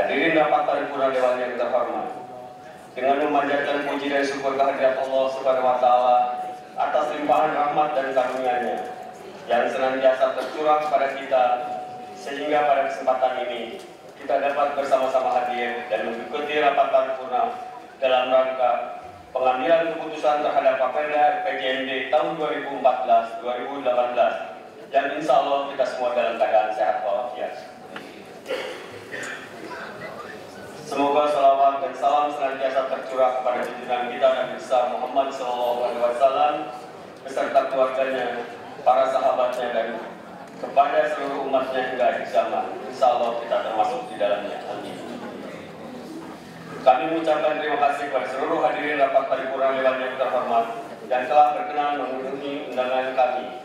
Hadirin rapat paripurna Dewan yang terhormat, dengan memanjatkan puji dan syukur kehadirat Allah Subhanahu wa Ta'ala atas limpahan rahmat dan karunia-Nya yang senantiasa tercurah kepada kita, sehingga pada kesempatan ini kita dapat bersama-sama hadir dan mengikuti rapat paripurna dalam rangka pengambilan keputusan terhadap Raperda RPJMD tahun 2014-2018 yang insya Allah kita semua dalam keadaan sehat walafiat. Semoga salawat dan salam senantiasa tercurah kepada junjungan kita Nabi besar Muhammad SAW beserta keluarganya, para sahabatnya, dan kepada seluruh umatnya hingga akhir zaman. Insya Allah kita termasuk di dalamnya. Amin. Kami mengucapkan terima kasih kepada seluruh hadirin rapat paripurna Dewan yang terhormat yang telah berkenan memenuhi undangan kami.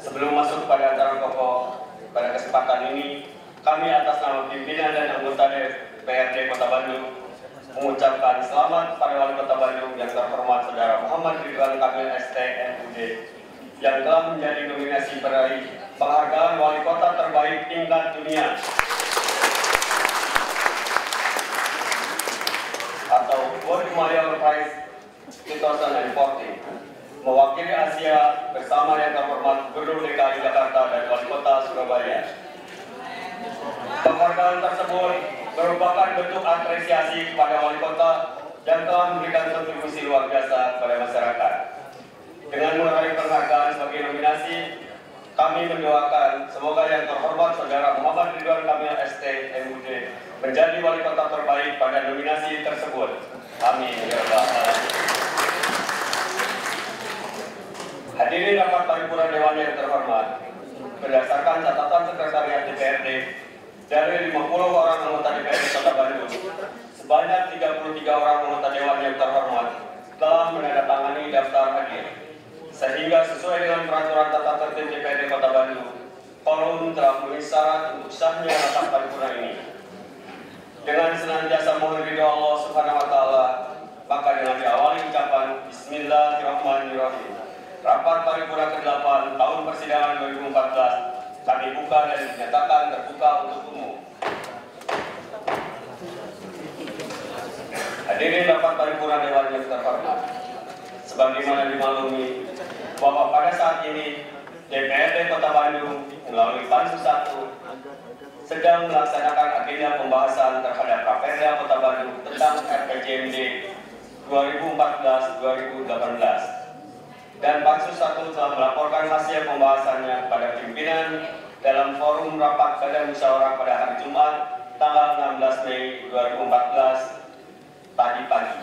Sebelum masuk pada acara pokok pada kesempatan ini, kami atas nama pimpinan dan anggota DPRD Kota Bandung mengucapkan selamat kepada Wali Kota Bandung yang terhormat Saudara Muhammad Ridwan Kamil ST MUD yang telah menjadi nominasi peraih penghargaan Wali Kota terbaik tingkat dunia atau World Mayor Prize 2014 mewakili Asia bersama yang terhormat Gubernur DKI Jakarta dan Wali Kota Surabaya. Penghargaan tersebut merupakan bentuk apresiasi kepada Wali Kota yang telah memberikan kontribusi luar biasa kepada masyarakat. Dengan meraih penghargaan sebagai nominasi, kami mendoakan semoga yang terhormat Saudara Muhammad Ridwan Kamil ST MUD menjadi Wali Kota terbaik pada nominasi tersebut. Amin ya rabbal alamin. Hadirin rapat paripurna Dewan yang terhormat, berdasarkan catatan Sekretariat DPRD, dari 50 orang anggota DPRD Kota Bandung, sebanyak 33 orang anggota Dewan yang terhormat telah menandatangani daftar hadir, sehingga sesuai dengan peraturan tata tertib DPRD Kota Bandung, quorum telah memenuhi syarat untuk sahnya rapat paripurna ini. Dengan senantiasa mohon ridho Allah Subhanahu wa Ta'ala, maka dengan diawali ucapan Bismillahirrahmanirrahim. Rapat paripurna ke-8 tahun persidangan 2014 kami buka dan dinyatakan terbuka untuk umum. Hadirin rapat paripurna Dewan yang terhormat, sebagaimana dimaklumi bahwa pada saat ini DPRD Kota Bandung melalui Pansus 1 sedang melaksanakan agenda pembahasan terhadap Raperda Kota Bandung tentang RPJMD 2014-2018. Dan Pansus 1 telah melaporkan hasil pembahasannya kepada pimpinan dalam forum rapat badan musyawarah pada hari Jumat tanggal 16 Mei 2014 tadi pagi.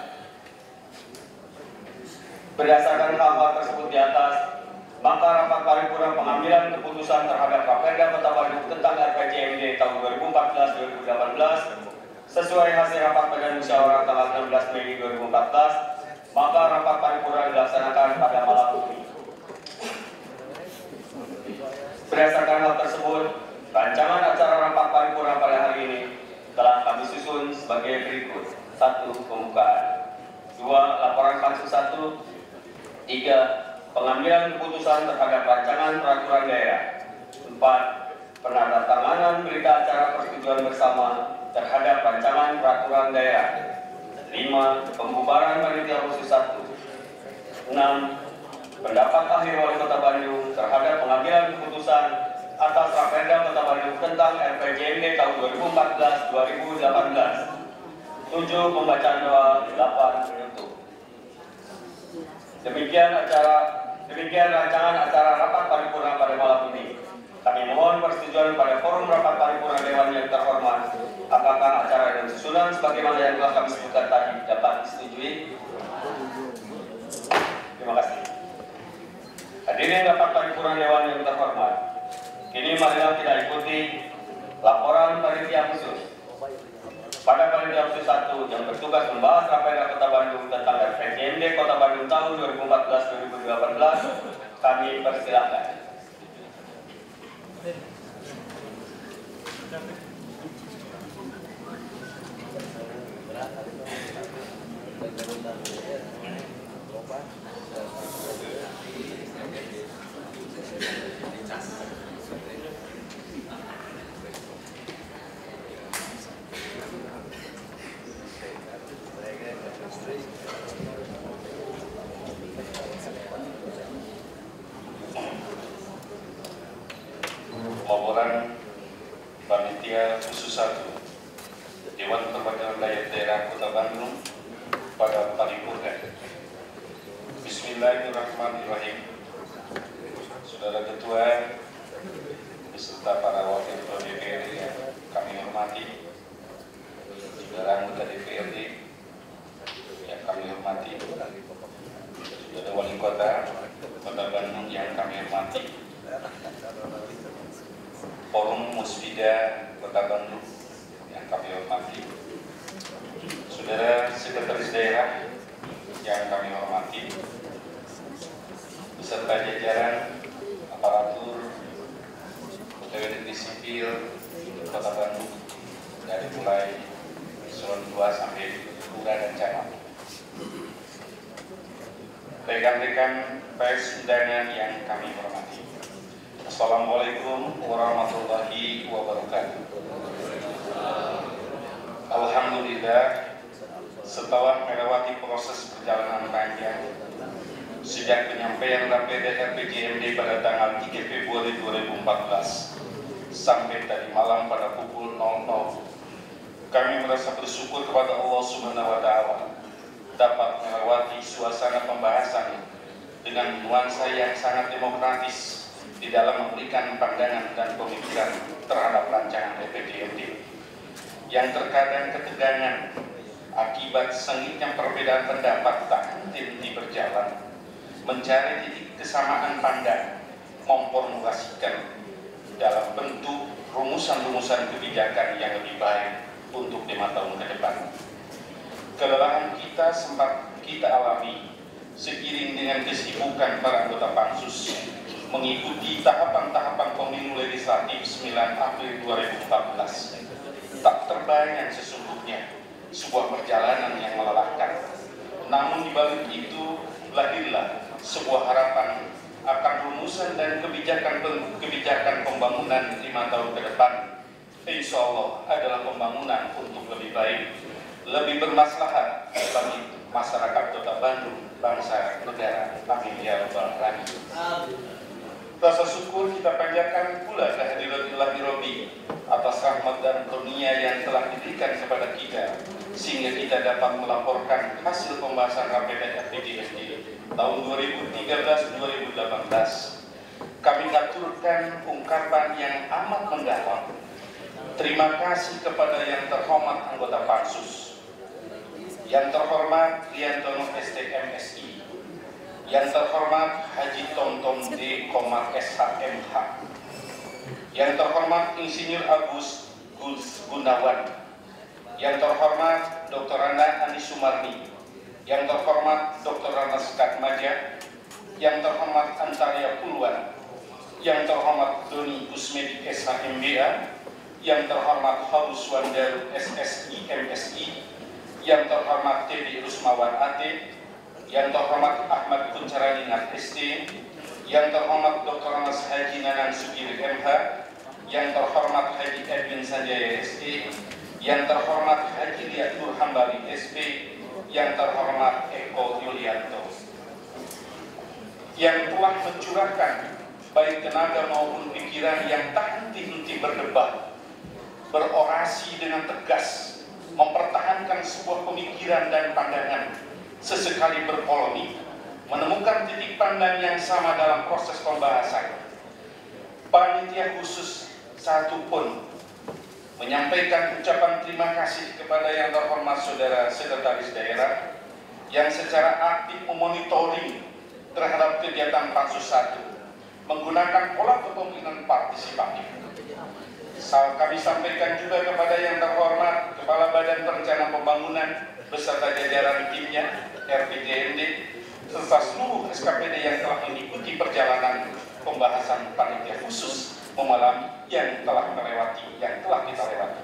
Berdasarkan hal-hal tersebut di atas, maka rapat paripurna pengambilan keputusan terhadap Raperda Kota Bandung tentang RPJMD tahun 2014-2018 sesuai hasil rapat badan musyawarah tanggal 16 Mei 2014, maka rapat paripurna dilaksanakan pada malam ini. Berdasarkan hal tersebut, rancangan acara rapat paripurna pada hari ini telah kami susun sebagai berikut: 1. Pembukaan, 2. Laporan Pansus 1, 3. Pengambilan keputusan terhadap rancangan peraturan daerah, 4. Penandatanganan berita acara persetujuan bersama terhadap rancangan peraturan daerah, 5. Pembubaran panitia khusus 1. 6. Pendapat akhir Wali Kota Bandung terhadap pengambilan keputusan atas Raperda Kota Bandung tentang RPJMD tahun 2014-2018. 7. Pembacaan doa, 8. Penutup. Demikian rancangan acara rapat paripurna pada malam ini. Kami mohon persetujuan pada forum rapat paripurna Dewan yang terhormat. Apakah acara dan susunan sebagaimana yang telah kami sebutkan tadi dapat disetujui? Terima kasih. Hadirin rapat paripurna Dewan yang terhormat, kini marilah kita ikuti laporan panitia khusus. Pada panitia khusus 1 yang bertugas membahas Raperda Kota Bandung tentang RPJMD Kota Bandung tahun 2014-2018, kami persilahkan. Panitia Khusus 1 Dewan Perwakilan Rakyat Daerah Kota Bandung pada paripurna. Bismillahirrahmanirrahim. Saudara Ketua beserta para Wakil Ketua DPRD yang kami hormati, saudara anggota DPRD yang kami hormati, saudara Wali Kota Bandung yang kami hormati, Forum Musbida Kota Bandung yang kami hormati, saudara Sekretaris Daerah yang kami hormati, beserta jajaran aparatur pegawai negeri sipil Kota Bandung dari mulai eselon 2 sampai lurah dan camat, rekan-rekan pers undangan yang kami hormati. Assalamualaikum warahmatullahi wabarakatuh. Alhamdulillah, setelah melewati proses perjalanan panjang sejak penyampaian rapid RPJMD pada tanggal 3 Februari 2014 sampai tadi malam pada pukul 00, kami merasa bersyukur kepada Allah Subhanahu wa Ta'ala dapat melewati suasana pembahasan dengan nuansa yang sangat demokratis di dalam memberikan pandangan dan pemikiran terhadap rancangan RPJMD yang terkadang ketegangan akibat sengitnya perbedaan pendapat tak henti berjalan mencari titik kesamaan pandang, memformulasikan dalam bentuk rumusan-rumusan kebijakan yang lebih baik untuk 5 tahun ke depan. Kelelahan kita sempat kita alami seiring dengan kesibukan para anggota Pansus mengikuti tahapan-tahapan pemilu legislatif 9 April 2014. Tak terbayang sesungguhnya sebuah perjalanan yang melelahkan. Namun di balik itu lahirlah sebuah harapan akan rumusan dan kebijakan pembangunan 5 tahun ke depan. Insya Allah adalah pembangunan untuk lebih baik, lebih bermaslahat bagi masyarakat Kota Bandung, bangsa, negara. Amin ya rabbal alamin. Rasa syukur kita panjatkan pula kehadirat Ilahi Rabbi atas rahmat dan karunia yang telah diberikan kepada kita, sehingga kita dapat melaporkan hasil pembahasan rapid RPJMD tahun 2013-2018. Kami aturkan ungkapan yang amat mendalam. Terima kasih kepada yang terhormat anggota Pansus, yang terhormat Riantono STMSI, yang terhormat Haji Tomtom D. SHMH, yang terhormat Insinyur Agus Gunawan, yang terhormat Dr. Rana Andi Sumarni, yang terhormat Dr. Rana Skatmaja, yang terhormat Antaria Puluhan, yang terhormat Doni Kusmedik SHMBA, yang terhormat Halus Wandel SSI MSI, yang terhormat Teddy Rusmawan AT, yang terhormat Ahmad Kuncaraningat SD, yang terhormat Dr. Anas Haji Nanan Sugiri MH, yang terhormat Haji Edwin Sanjaya SD, yang terhormat Haji Liatur Hambali SP, yang terhormat Eko Yulianto, yang telah mencurahkan baik tenaga maupun pikiran yang tak henti-henti berdebat, berorasi dengan tegas, mempertahankan sebuah pemikiran dan pandangan, sesekali berpolemik, menemukan titik pandang yang sama dalam proses pembahasan. Panitia Khusus 1 pun menyampaikan ucapan terima kasih kepada yang terhormat Saudara Sekretaris Daerah yang secara aktif memonitoring terhadap kegiatan Pansus 1 menggunakan pola kepemimpinan partisipatif. Kami sampaikan juga kepada yang terhormat Kepala Badan Perencanaan Pembangunan beserta jajaran timnya RPJMD serta seluruh SKPD yang telah mengikuti perjalanan pembahasan panitia khusus memalam yang telah kita lewati.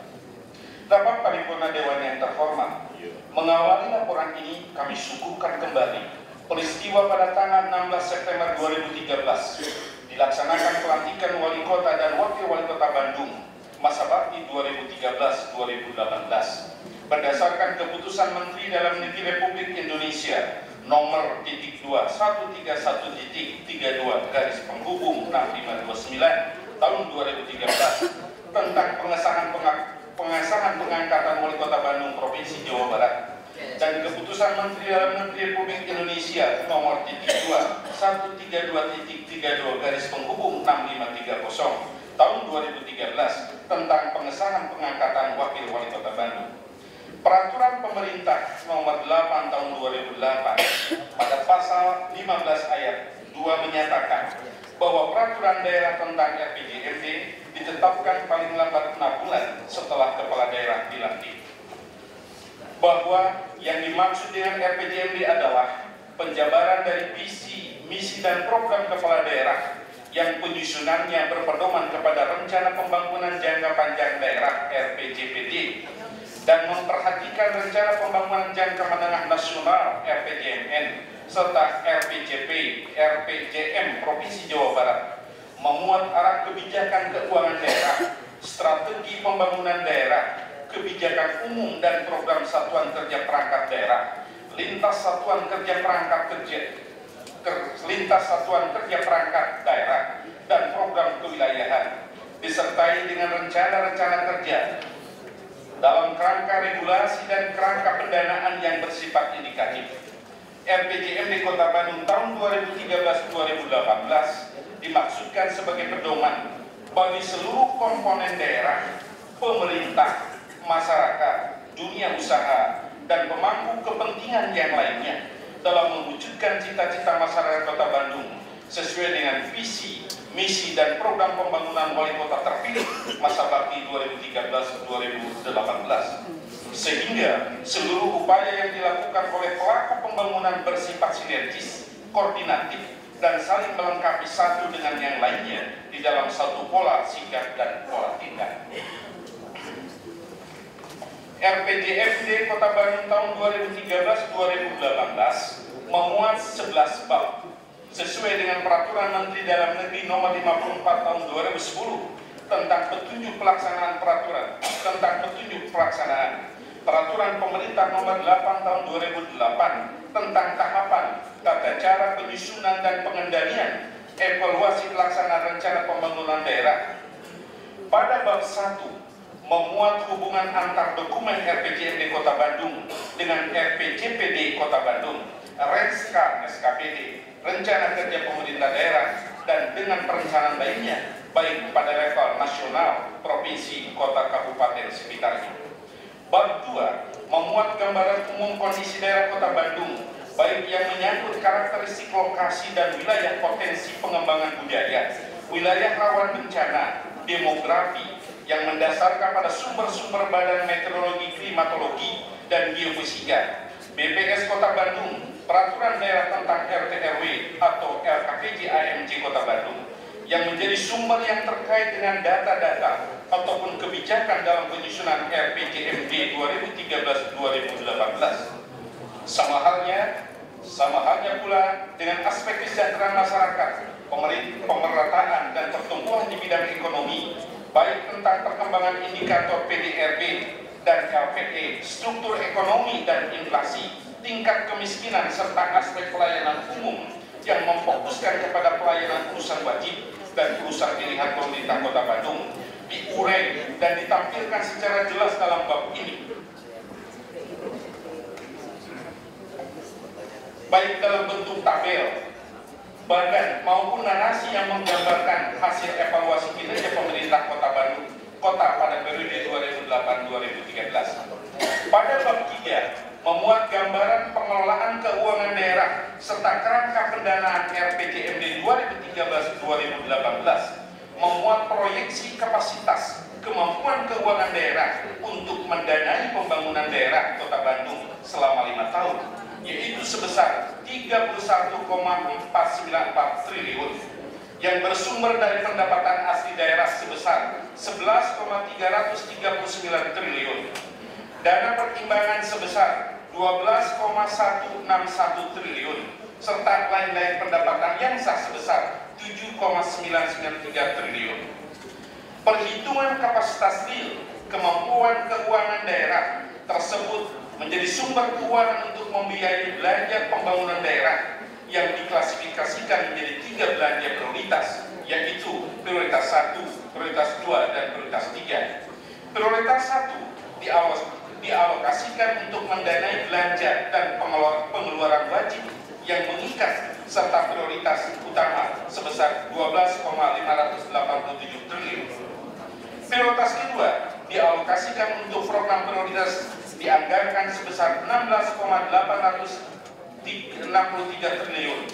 Rapat paripurna Dewan yang terhormat, mengawali laporan ini kami suguhkan kembali peristiwa pada tanggal 16 September 2013 dilaksanakan pelantikan Wali Kota dan Wakil Wali Kota Bandung masa bakti 2013-2018 berdasarkan keputusan Menteri Dalam Negeri Republik Indonesia nomor 2131.32 garis penghubung 6529 tahun 2013 tentang pengesahan pengangkatan Wali Kota Bandung Provinsi Jawa Barat dan Keputusan Menteri Dalam Negeri Republik Indonesia nomor 132.32 garis penghubung 6530 tahun 2013 tentang pengesahan pengangkatan Wakil Wali Kota Bandung. Peraturan Pemerintah nomor 8 tahun 2008 pada pasal 15 ayat 2 menyatakan bahwa peraturan daerah tentang RPJMD ditetapkan paling lambat 6 bulan setelah kepala daerah dilantik. Bahwa yang dimaksud dengan RPJMD adalah penjabaran dari visi, misi dan program kepala daerah yang penyusunannya berpedoman kepada rencana pembangunan jangka panjang daerah RPJPD dan memperhatikan rencana pembangunan jangka menengah nasional RPJMN serta RPJP, RPJM Provinsi Jawa Barat, memuat arah kebijakan keuangan daerah, strategi pembangunan daerah, kebijakan umum dan program satuan kerja perangkat daerah, lintas satuan kerja perangkat daerah dan program kewilayahan, disertai dengan rencana-rencana kerja dalam kerangka regulasi dan kerangka pendanaan yang bersifat indikatif. RPJMD Kota Bandung tahun 2013-2018 dimaksudkan sebagai pedoman bagi seluruh komponen daerah, pemerintah, masyarakat, dunia usaha, dan pemangku kepentingan yang lainnya dalam mewujudkan cita-cita masyarakat Kota Bandung sesuai dengan visi, misi, dan program pembangunan wali kota terpilih masa bakti 2013-2018. Sehingga seluruh upaya yang dilakukan oleh pelaku pembangunan bersifat sinergis, koordinatif, dan saling melengkapi satu dengan yang lainnya di dalam satu pola sikap dan pola tindak. RPJMD Kota Bandung tahun 2013-2018 memuat 11 bab sesuai dengan Peraturan Menteri Dalam Negeri Nomor 54 tahun 2010 tentang petunjuk pelaksanaan Peraturan Pemerintah Nomor 8 tahun 2008 tentang tahapan, tata cara penyusunan dan pengendalian evaluasi pelaksanaan rencana pembangunan daerah. Pada bab 1 memuat hubungan antar dokumen RPJMD Kota Bandung dengan RPJPD Kota Bandung, Renska SKPD, rencana kerja pemerintah daerah, dan dengan perencanaan lainnya, baik pada level nasional, provinsi, kota, kabupaten sekitarnya. Bab 2 memuat gambaran umum kondisi daerah Kota Bandung, baik yang menyangkut karakteristik lokasi dan wilayah potensi pengembangan budaya, wilayah rawan bencana, demografi, yang mendasarkan pada sumber-sumber Badan Meteorologi, Klimatologi, dan Geofisika, BPS Kota Bandung, Peraturan Daerah tentang RT/RW atau LKPJ AMJ Kota Bandung, yang menjadi sumber yang terkait dengan data-data ataupun kebijakan dalam penyusunan RPJMD 2013-2018. Sama halnya pula dengan aspek kesejahteraan masyarakat, pemerataan dan pertumbuhan di bidang ekonomi, baik tentang perkembangan indikator PDRB dan LPE, struktur ekonomi dan inflasi, tingkat kemiskinan, serta aspek pelayanan umum yang memfokuskan kepada pelayanan urusan wajib dan urusan pilihan pemerintah Kota Bandung diurai dan ditampilkan secara jelas dalam bab ini, baik dalam bentuk tabel, bagan maupun narasi yang menggambarkan hasil evaluasi kinerja pemerintah Kota Bandung pada periode 2008-2013. Pada bab 3 memuat gambaran pengelolaan keuangan daerah serta kerangka pendanaan RPJMD 2013-2018, memuat proyeksi kapasitas kemampuan keuangan daerah untuk mendanai pembangunan daerah Kota Bandung selama 5 tahun, yaitu sebesar 31,494 triliun yang bersumber dari pendapatan asli daerah sebesar 11,339 triliun, dana pertimbangan sebesar 12,161 triliun, serta lain-lain pendapatan yang sah sebesar 7,993 triliun. Perhitungan kapasitas real kemampuan keuangan daerah tersebut menjadi sumber keuangan untuk membiayai belanja pembangunan daerah yang diklasifikasikan menjadi 3 belanja prioritas, yaitu prioritas 1, prioritas 2, dan prioritas 3. Prioritas 1 dialokasikan untuk mendanai belanja dan pengeluaran wajib yang mengikat serta prioritas utama sebesar 12,587 triliun. Prioritas kedua dialokasikan untuk program prioritas dianggarkan sebesar 16,863 triliun.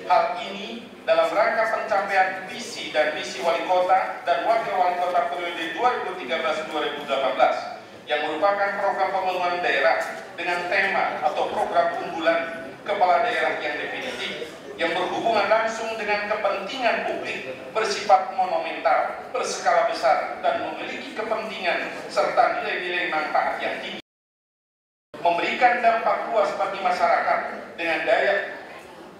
Hal ini dalam rangka pencapaian visi dan misi wali kota dan wakil wali kota periode 2013-2018 yang merupakan program pembangunan daerah dengan tema atau program unggulan kepala daerah yang definitif yang berhubungan langsung dengan kepentingan publik bersifat monumental, berskala besar, dan memiliki kepentingan serta nilai-nilai manfaat yang tinggi, memberikan dampak luas bagi masyarakat dengan daya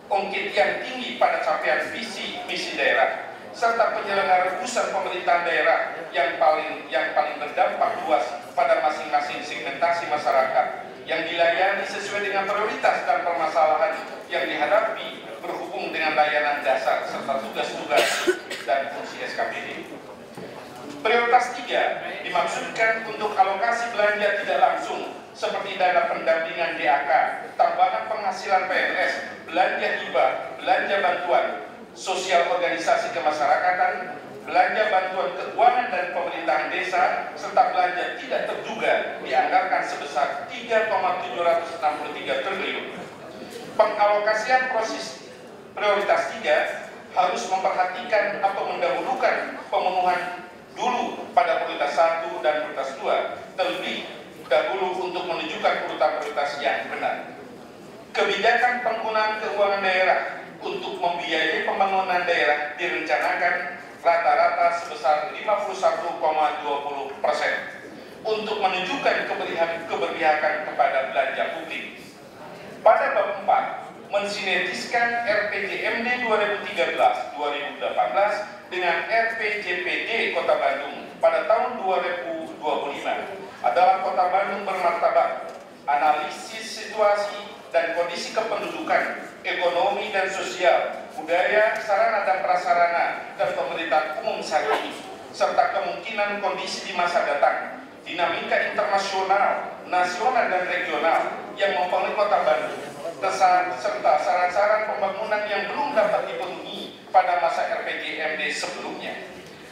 ongkit yang tinggi pada capaian visi misi daerah, serta penyelenggaraan pusat pemerintahan daerah yang paling berdampak luas pada masing-masing segmentasi masyarakat yang dilayani sesuai dengan prioritas dan permasalahan yang dihadapi berhubung dengan layanan dasar serta tugas-tugas dan fungsi SKPD. Prioritas 3 dimaksudkan untuk alokasi belanja tidak langsung seperti dana pendampingan DAK, tambahan penghasilan PNS, belanja hibah, belanja bantuan sosial organisasi kemasyarakatan, belanja bantuan keuangan dan pemerintahan desa, serta belanja tidak terduga dianggarkan sebesar 3,763 triliun. Pengalokasian proses prioritas 3 harus memperhatikan atau mendahulukan pemenuhan dulu pada prioritas 1 dan prioritas 2 terlebih dahulu untuk menunjukkan urutan prioritas yang benar. Kebijakan penggunaan keuangan daerah untuk membiayai pembangunan daerah direncanakan rata-rata sebesar 51,20% untuk menunjukkan keberpihakan kepada belanja publik. Pada bab 4, mensinergiskan RPJMD 2013-2018 dengan RPJPD Kota Bandung pada tahun 2025 adalah Kota Bandung bermartabat, analisis situasi dan kondisi kependudukan, ekonomi dan sosial, budaya, sarana dan prasarana, dan pemerintahan umum saat ini, serta kemungkinan kondisi di masa datang, dinamika internasional, nasional dan regional yang mempengaruhi Kota Bandung, serta saran-saran pembangunan yang belum dapat dipenuhi pada masa RPJMD sebelumnya.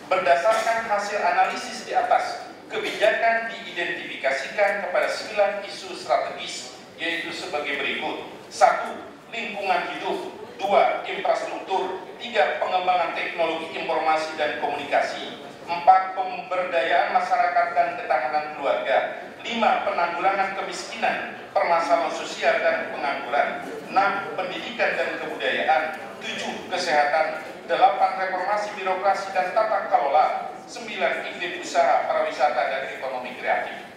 Berdasarkan hasil analisis di atas, kebijakan diidentifikasikan kepada 9 isu strategis, yaitu sebagai berikut. 1. Lingkungan hidup. 2. Infrastruktur. 3. Pengembangan teknologi informasi dan komunikasi. 4. Pemberdayaan masyarakat dan ketahanan keluarga. 5. Penanggulangan kemiskinan, permasalahan sosial dan pengangguran. 6. Pendidikan dan kebudayaan. 7. Kesehatan. 8. Reformasi birokrasi dan tata kelola. 9. Iklim usaha, pariwisata dan ekonomi kreatif.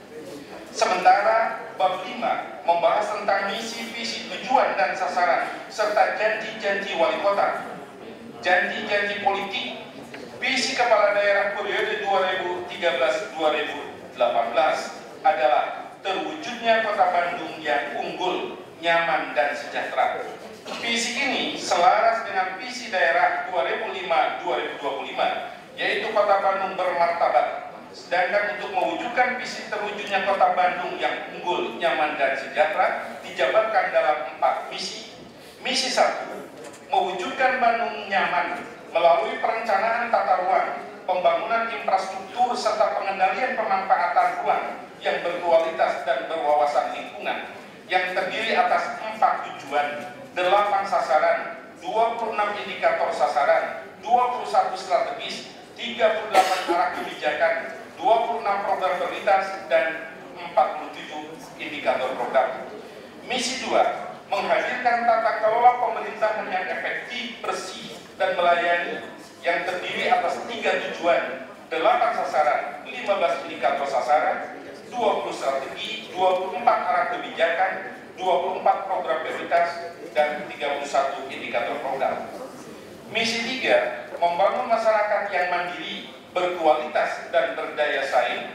Sementara bab 5 membahas tentang misi, visi, tujuan dan sasaran serta janji-janji wali kota, janji-janji politik, visi kepala daerah periode 2013-2018 adalah terwujudnya Kota Bandung yang unggul, nyaman dan sejahtera. Visi ini selaras dengan visi daerah 2005-2025, yaitu Kota Bandung bermartabat. Sedangkan untuk mewujudkan visi terwujudnya Kota Bandung yang unggul, nyaman, dan sejahtera dijabarkan dalam 4 misi. Misi 1, mewujudkan Bandung nyaman melalui perencanaan tata ruang, pembangunan infrastruktur, serta pengendalian pemanfaatan ruang yang berkualitas dan berwawasan lingkungan, yang terdiri atas 4 tujuan, 8 sasaran, 26 indikator sasaran, 21 strategis, 38 arah kebijakan, 26 program prioritas, dan 47 indikator program. Misi 2, menghadirkan tata kelola pemerintahan yang efektif, bersih, dan melayani, yang terdiri atas 3 tujuan, 8 sasaran, 15 indikator sasaran, 20 strategi, 24 arah kebijakan, 24 program prioritas, dan 31 indikator program. Misi 3, membangun masyarakat yang mandiri, berkualitas dan berdaya saing,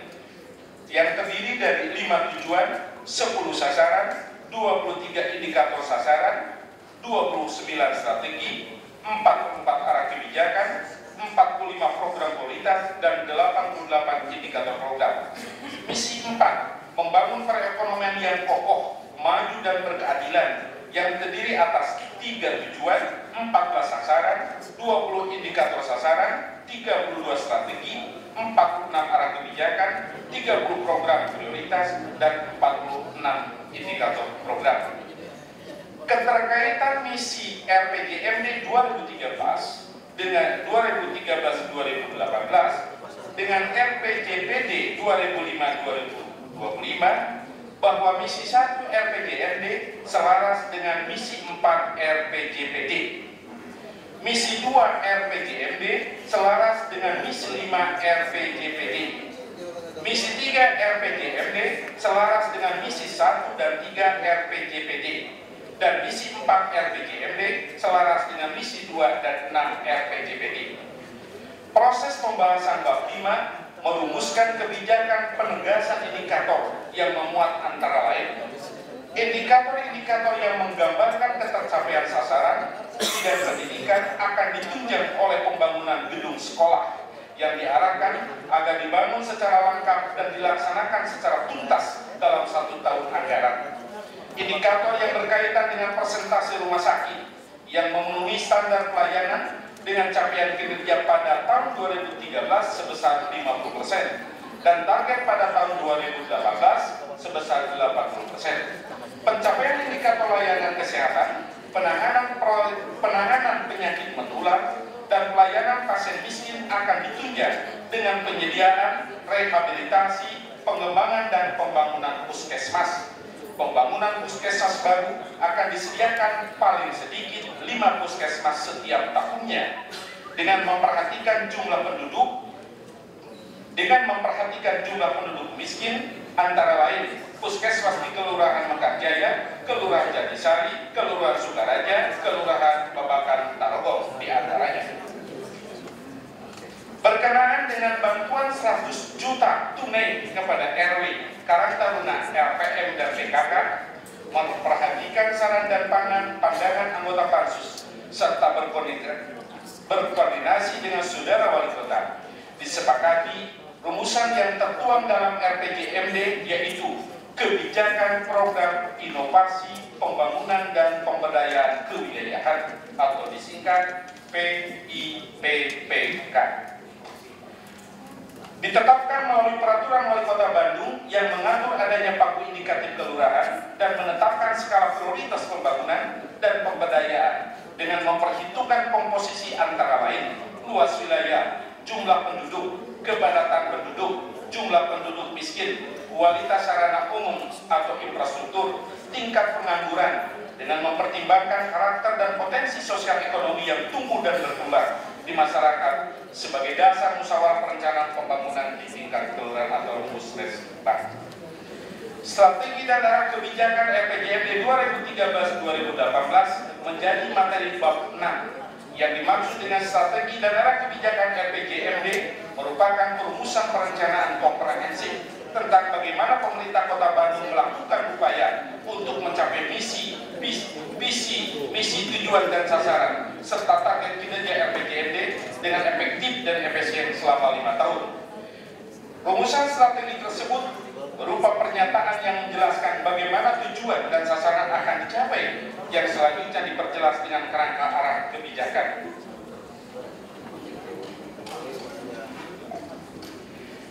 yang terdiri dari 5 tujuan, 10 sasaran, 23 indikator sasaran, 29 strategi, 44 arah kebijakan, 45 program prioritas, dan 88 indikator program. Misi 4, membangun perekonomian yang kokoh, maju dan berkeadilan, yang terdiri atas 3 tujuan, 14 sasaran, 20 indikator sasaran, 32 strategi, 46 arah kebijakan, 30 program prioritas, dan 46 indikator program. Keterkaitan misi RPJMD 2013 dengan 2013-2018 dengan RPJPD 2005-2025 bahwa misi 1 RPJMD selaras dengan misi 4 RPJPD. Misi 2 RPJMD selaras dengan misi 5 RPJPD. Misi 3 RPJMD selaras dengan misi 1 dan 3 RPJPD. Dan misi 4 RPJMD selaras dengan misi 2 dan 6 RPJPD. Proses pembahasan bab 5 merumuskan kebijakan penegasan indikator yang memuat antara lain indikator-indikator yang menggambarkan ketercapaian sasaran dan pendidikan akan ditunjang oleh pembangunan gedung sekolah yang diarahkan agar dibangun secara lengkap dan dilaksanakan secara tuntas dalam 1 tahun anggaran. Indikator yang berkaitan dengan persentase rumah sakit yang memenuhi standar pelayanan dengan capaian kinerja pada tahun 2013 sebesar 50% dan target pada tahun 2018 sebesar 80%. Pencapaian indikator layanan kesehatan, penanganan penyakit menular, dan pelayanan pasien miskin akan ditunjang dengan penyediaan, rehabilitasi, pengembangan dan pembangunan puskesmas. Pembangunan puskesmas baru akan disediakan paling sedikit 5 puskesmas setiap tahunnya dengan memperhatikan jumlah penduduk miskin, antara lain puskesmas di Kelurahan Mekar Jaya, Kelurahan Jatisari, Kelurahan Sukaraja, Kelurahan Babakan Tarogong di antaranya. Berkenaan dengan bantuan 100 juta tunai kepada RW, Karang Taruna, LPM dan PKK, memperhatikan saran dan pandangan anggota Pansus serta berkoordinasi dengan saudara wali kota. Disepakati rumusan yang tertuang dalam RPJMD yaitu kebijakan program inovasi, pembangunan dan pemberdayaan kewilayahan atau disingkat PIPPK. Ditetapkan melalui peraturan wali kota Bandung yang mengatur adanya paku indikatif kelurahan dan menetapkan skala prioritas pembangunan dan pemberdayaan dengan memperhitungkan komposisi antara lain luas wilayah, jumlah penduduk, kepadatan penduduk, jumlah penduduk miskin, kualitas sarana umum atau infrastruktur, tingkat pengangguran, dengan mempertimbangkan karakter dan potensi sosial ekonomi yang tumbuh dan berkembang di masyarakat sebagai dasar musyawarah perencanaan pembangunan di tingkat kelurahan atau Musresbang. Strategi dan arah kebijakan RPJMD 2013-2018 menjadi materi bab 6. Yang dimaksud dengan strategi dan arah kebijakan RPJMD merupakan perumusan perencanaan komprehensif tentang bagaimana pemerintah Kota Bandung melakukan upaya untuk mencapai misi, tujuan dan sasaran serta target kinerja RPJMD dengan efektif dan efisien selama 5 tahun. Rumusan strategi tersebut berupa pernyataan yang menjelaskan bagaimana tujuan dan sasaran akan dicapai yang selanjutnya diperjelas dengan kerangka arah kebijakan.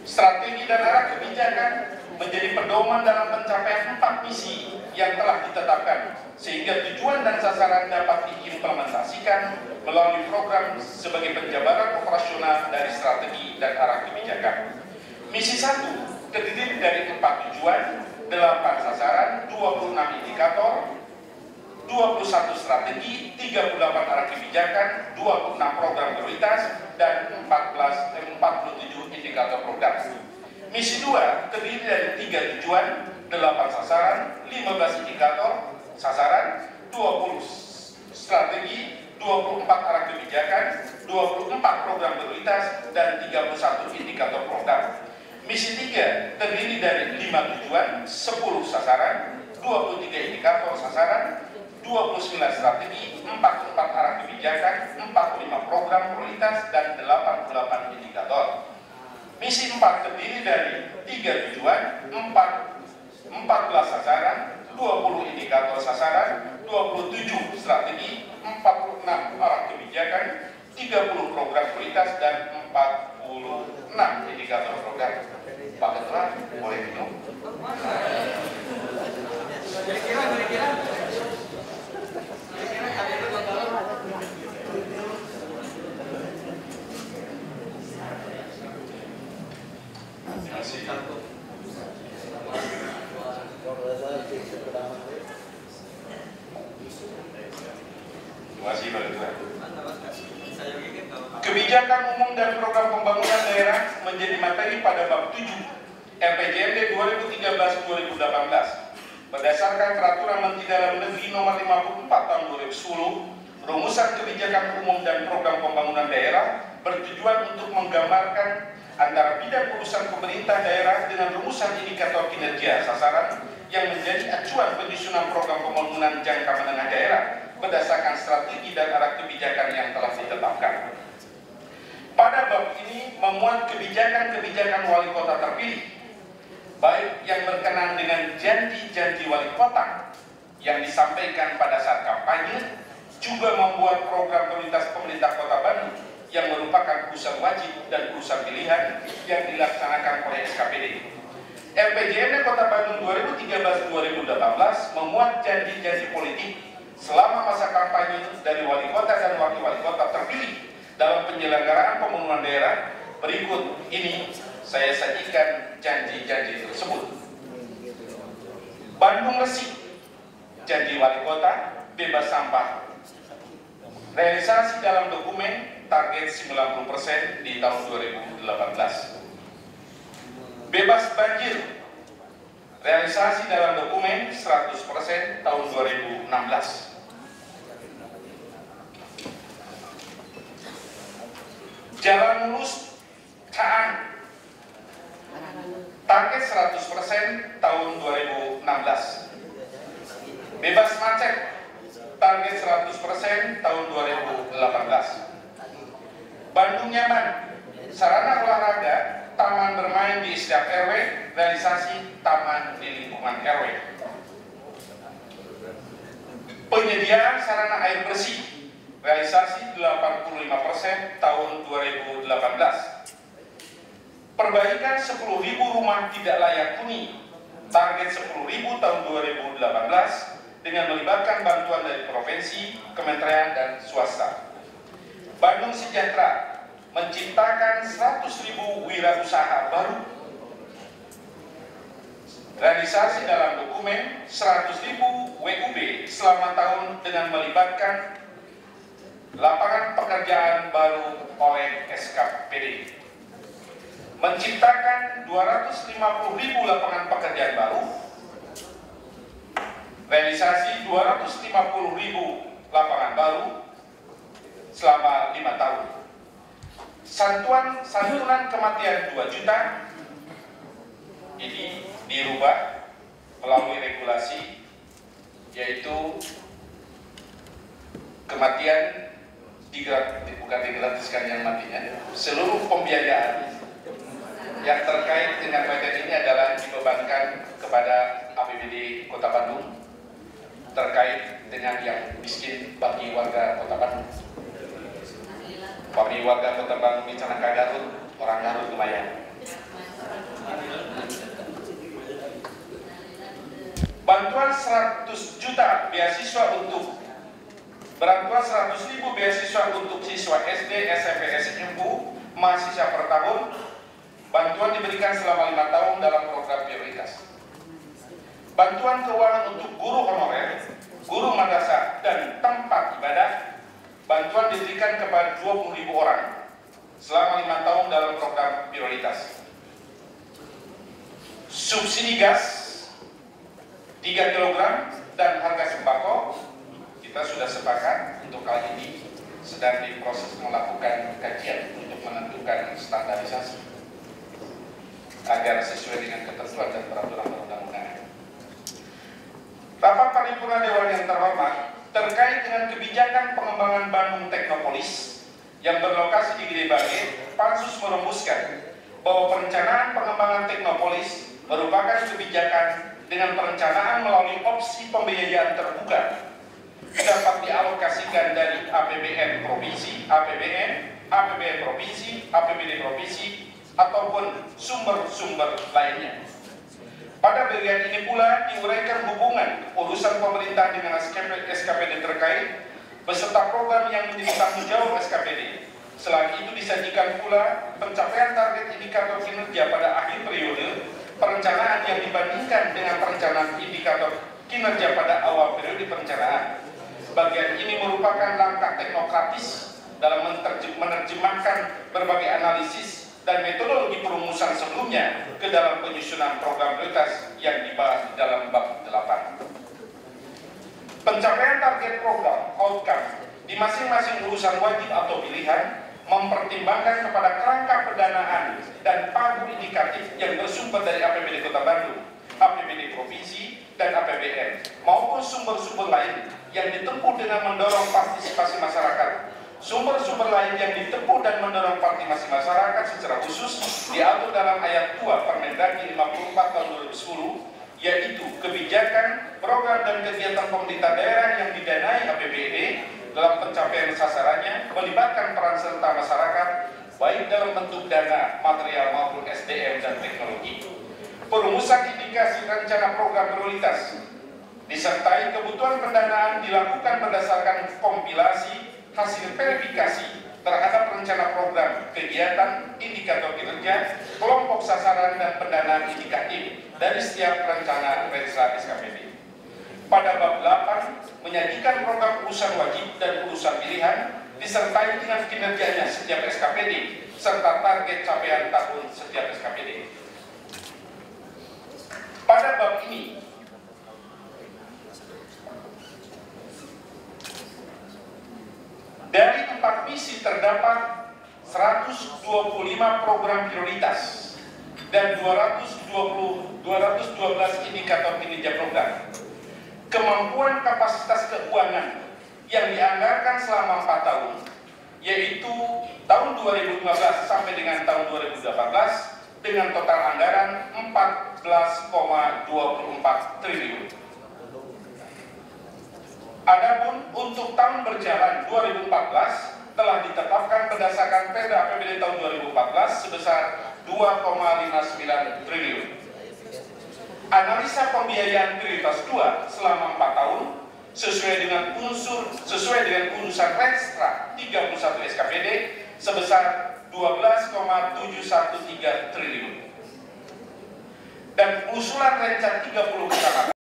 Strategi dan arah kebijakan menjadi pedoman dalam pencapaian 4 misi yang telah ditetapkan sehingga tujuan dan sasaran dapat diimplementasikan melalui program sebagai penjabaran operasional dari strategi dan arah kebijakan. Misi 1 terdiri dari 4 tujuan, 8 sasaran, 26 indikator, 21 strategi, 38 arah kebijakan, 26 program prioritas, dan 47 indikator program. Misi 2 terdiri dari 3 tujuan, 8 sasaran, 15 indikator sasaran, 20 strategi, 24 arah kebijakan, 24 program prioritas, dan 31 indikator program. Misi 3 terdiri dari 5 tujuan, 10 sasaran, 23 indikator sasaran, 29 strategi, 44 arah kebijakan, 45 program prioritas, dan 88 indikator. Misi 4 terdiri dari 3 tujuan, 14 sasaran, 20 indikator sasaran, 27 strategi, 46 arah kebijakan, 30 program prioritas, dan 46 indikator program. Pak Ketua, boleh minum? Kira-kira. Kebijakan umum dan program pembangunan daerah menjadi materi pada bab 7 RPJMD 2013-2018 berdasarkan Peraturan Menteri Dalam Negeri Nomor 54 Tahun 2010. Rumusan kebijakan umum dan program pembangunan daerah bertujuan untuk menggambarkan antara bidang urusan pemerintah daerah dengan rumusan indikator kinerja sasaran yang menjadi acuan penyusunan program pembangunan jangka menengah daerah berdasarkan strategi dan arah kebijakan yang telah ditetapkan. Pada bab ini memuat kebijakan-kebijakan wali kota terpilih, baik yang berkenaan dengan janji-janji wali kota yang disampaikan pada saat kampanye, juga membuat program prioritas pemerintah Kota Bandung yang merupakan urusan wajib dan urusan pilihan yang dilaksanakan oleh SKPD. RPJMD Kota Bandung 2013-2018 memuat janji-janji politik selama masa kampanye dari wali kota dan wakil wali kota terpilih dalam penyelenggaraan pembangunan daerah. Berikut ini saya sajikan janji-janji tersebut. Bandung Resik, janji wali kota, bebas sampah. Realisasi dalam dokumen target 90% di tahun 2018. Bebas banjir, realisasi dalam dokumen 100% tahun 2016. Jalan mulus Kaan, target 100% tahun 2016. Bebas macet, target 100% tahun 2018. Bandung Nyaman, sarana olahraga, taman bermain di setiap RW, realisasi taman di lingkungan RW. Penyediaan sarana air bersih, realisasi 85% tahun 2018. Perbaikan 10.000 rumah tidak layak huni, target 10.000 tahun 2018 dengan melibatkan bantuan dari provinsi, kementerian, dan swasta. Bandung Sejahtera, menciptakan 100.000 wirausaha baru. Realisasi dalam dokumen 100.000 WUB selama tahun dengan melibatkan lapangan pekerjaan baru oleh SKPD. Menciptakan 250.000 lapangan pekerjaan baru. Realisasi 250.000 lapangan baru selama 5 tahun. Santunan kematian 2 juta ini dirubah melalui regulasi, yaitu kematian bukan digratiskan yang matinya. Seluruh pembiayaan yang terkait dengan materi ini adalah dibebankan kepada APBD Kota Bandung terkait dengan yang miskin bagi warga Kota Bandung. Bagi warga Kota Bandung di Canangka Garut, orang Garut lumayan. Bantuan 100 juta beasiswa untuk bantuan 100.000 beasiswa untuk siswa SD, SMP, SMU, mahasiswa per tahun. Bantuan diberikan selama 5 tahun dalam program prioritas. Bantuan keuangan untuk guru honorer, guru madrasah, dan tempat ibadah. Bantuan diberikan kepada 20.000 orang selama 5 tahun dalam program prioritas. Subsidi gas 3 kg dan harga sembako kita sudah sepakat untuk kali ini sedang diproses melakukan kajian untuk menentukan standarisasi agar sesuai dengan ketentuan dan peraturan perundang-undangan. Rapat Paripurna Dewan yang terhormat, Teknopolis yang berlokasi di Gede Bage, Pansus merumuskan bahwa perencanaan pengembangan Teknopolis merupakan kebijakan dengan perencanaan melalui opsi pembiayaan terbuka dapat dialokasikan dari APBN provinsi, APBN provinsi, APBD provinsi, ataupun sumber-sumber lainnya. Pada bagian ini pula diuraikan hubungan urusan pemerintah dengan SKPD terkait beserta program yang menjadi tanggung jawab SKPD. Selain itu disajikan pula pencapaian target indikator kinerja pada akhir periode perencanaan yang dibandingkan dengan perencanaan indikator kinerja pada awal periode perencanaan. Bagian ini merupakan langkah teknokratis dalam menerjemahkan berbagai analisis dan metodologi perumusan sebelumnya ke dalam penyusunan program prioritas yang dibahas di dalam bab 8. Pencapaian target program outcome di masing-masing urusan wajib atau pilihan mempertimbangkan kepada kerangka pendanaan dan pagu indikatif yang bersumber dari APBD Kota Bandung, APBD Provinsi, dan APBN, maupun sumber-sumber lain yang ditempuh dengan mendorong partisipasi masyarakat. Sumber-sumber lain yang ditempuh dan mendorong partisipasi masyarakat secara khusus diatur dalam ayat 2 Permendagri 54 tahun 2010, yaitu kebijakan, program, dan kegiatan pemerintah daerah yang didanai APBD dalam pencapaian sasarannya melibatkan peran serta masyarakat baik dalam bentuk dana, material maupun SDM dan teknologi. Perumusan indikasi rencana program prioritas disertai kebutuhan pendanaan dilakukan berdasarkan kompilasi hasil verifikasi terhadap rencana program, kegiatan, indikator kinerja, kelompok sasaran, dan pendanaan indikatif dari setiap rencana rencana SKPD. Pada bab 8 menyajikan program urusan wajib dan urusan pilihan disertai dengan kinerjanya setiap SKPD serta target capaian tahun setiap SKPD. Pada bab ini dari 4 misi terdapat 125 program prioritas dan 212 indikator kinerja program. Kemampuan kapasitas keuangan yang dianggarkan selama 4 tahun, yaitu tahun 2015 sampai dengan tahun 2018 dengan total anggaran 14,24 triliun. Adapun untuk tahun berjalan 2014 telah ditetapkan berdasarkan Perda APBD tahun 2014 sebesar 2,59 triliun. Analisa pembiayaan prioritas 2 selama 4 tahun sesuai dengan urusan Renstra 31 SKPD sebesar 12,713 triliun. Dan usulan Renca 30 kecamatan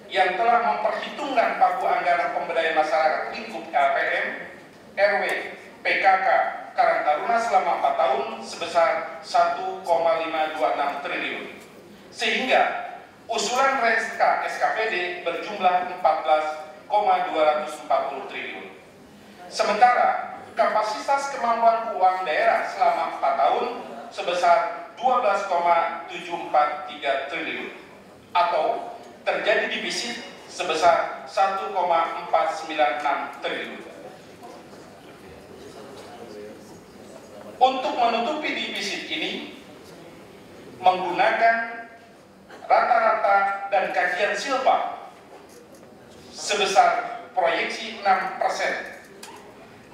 yang telah memperhitungkan pagu anggaran pemberdayaan masyarakat lingkup LPM, RW, PKK, Karang Taruna selama 4 tahun sebesar 1,526 triliun. Sehingga usulan Renca SKPD berjumlah 14,240 triliun. Sementara kapasitas kemampuan keuangan daerah selama 4 tahun sebesar 12,743 triliun atau terjadi defisit sebesar 1,496 triliun. Untuk menutupi defisit ini menggunakan rata-rata dan kajian Silpa sebesar proyeksi 6%